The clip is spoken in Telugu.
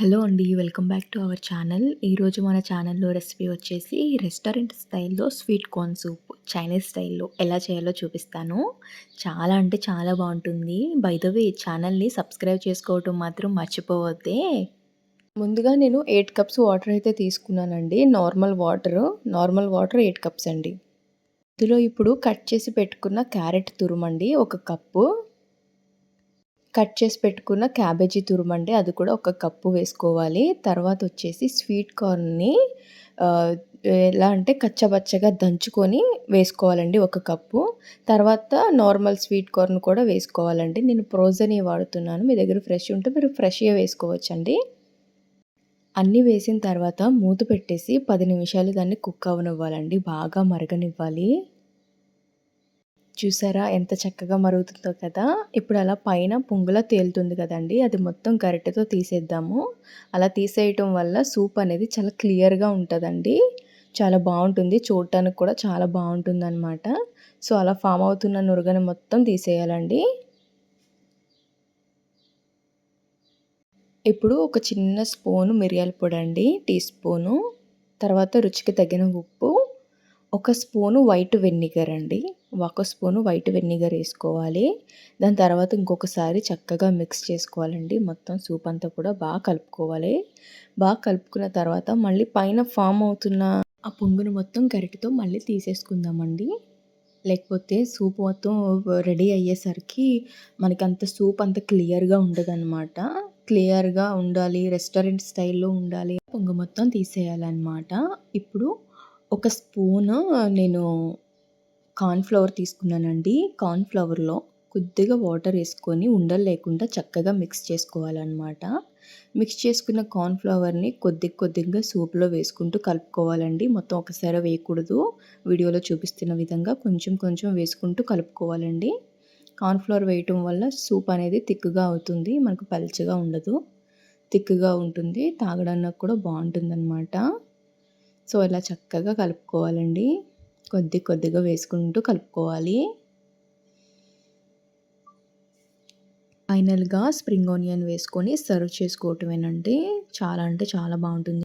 హలో అండి. Welcome back to our channel. ఈరోజు మన ఛానల్‌లో రెసిపీ వచ్చేసి రెస్టారెంట్ స్టైల్‌లో స్వీట్ కార్న్ సూప్ చైనీస్ స్టైల్‌లో ఎలా చేయాలో చూపిస్తాను. చాలా అంటే చాలా బావుంటుంది. బై ద వే ఛానల్‌ని సబ్స్క్రైబ్ చేసుకోవటం మాత్రం మర్చిపోవద్దే. ముందుగా నేను 8 కప్స్ వాటర్ అయితే తీసుకున్నానండి. నార్మల్ వాటర్ 8 కప్స్ అండి. ఇందులో ఇప్పుడు కట్ చేసి పెట్టుకున్న క్యారెట్ తురుమండి 1 కప్పు. కట్ చేసి పెట్టుకున్న క్యాబేజీ తురుమండి అది కూడా 1 కప్పు వేసుకోవాలి. తర్వాత వచ్చేసి స్వీట్ కార్న్‌ని ఆహ్, ఎలా అంటే కచ్చాపచ్చాగా దంచుకొని వేసుకోవాలండి 1 కప్పు. తర్వాత నార్మల్ స్వీట్ కార్న్ కూడా వేసుకోవాలండి. నేను ఫ్రోజన్‌వి వాడుతున్నాను. మీ దగ్గర ఫ్రెష్ ఉంటే మీరు ఫ్రెష్‌యే వేసుకోవచ్చండి. అన్నీ వేసిన తర్వాత మూత పెట్టేసి 10 నిమిషాలు దాన్ని కుక్ అవ్వనివ్వాలండి. బాగా మరగనివ్వాలి. చూసారా ఎంత చక్కగా మరుగుతుందో కదా! ఇప్పుడు అలా పైన పొంగులా తేలుతుంది కదండీ! అది మొత్తం గరిటెతో తీసేద్దాము. అలా తీసేయటం వల్ల సూప్ అనేది చాలా క్లియర్‌గా ఉంటదండి. చాలా బావుంటుంది. చూడటానికి కూడా చాలా బావుంటుందనమాట. సో, అలా ఫామ్ అవుతున్న నురగని మొత్తం తీసేయాలండి. ఇప్పుడు ఒక చిన్న స్పూను మిరియాల పొడండి, టీ స్పూను. తర్వాత రుచికి తగిన ఉప్పు. ఒక స్పూను వైట్ వెనిగర్ అండి. ఒక స్పూను వైట్ వెనిగర్ ఏసుకోవాలి. దాని తర్వాత ఇంకొకసారి చక్కగా మిక్స్ చేసుకోవాలండి. మొత్తం సూప్ అంతా కూడా బాగా కలుపుకోవాలి. బాగా కలుపుకున్న తర్వాత మళ్ళీ పైన ఫామ్ అవుతున్న ఆ పొంగును మొత్తం గరిటెతో మళ్ళీ తీసేసుకుందామండి. లేకపోతే సూప్ మొత్తం రెడీ అయ్యేసరికి మనకంత సూప్ అంత క్లియర్‌గా ఉండదనమాట. క్లియర్‌గా ఉండాలి, రెస్టారెంట్ స్టైల్‌లో ఉండాలి. పొంగు మొత్తం తీసేయాలనమాట. ఇప్పుడు ఒక స్పూను నేను కార్న్ ఫ్లవర్ తీసుకున్నానండి. కార్న్ ఫ్లవర్‌లో కొద్దిగా వాటర్ ఏసుకొని ఉండలు లేకుండా చక్కగా మిక్స్ చేసుకోవాలనమాట. మిక్స్ చేసుకున్న కార్న్ ఫ్లవర్‌ని కొద్దిగా సూప్‌లో వేసుకుంటూ కలుపుకోవాలండి. మొత్తం ఒకసారి వేయకూడదు. వీడియోలో చూపిస్తున్న విధంగా కొంచెం కొంచెం వేసుకుంటూ కలుపుకోవాలండి. కార్న్ ఫ్లవర్ వేయటం వల్ల సూప్ అనేది థిక్‌గా అవుతుంది. మనకు పల్చగా ఉండదు. థిక్‌గా ఉంటుంది. తాగడానికి కూడా బావుంటుందనమాట. సో, ఇలా చక్కగా కలుపుకోవాలండి. కొద్దిగా వేసుకుంటూ కలుపుకోవాలి. ఫైనల్‌గా స్ప్రింగ్ ఆనియన్ వేసుకొని సర్వ్ చేసుకోవటమేనండి. చాలా అంటే చాలా బావుంటుంది.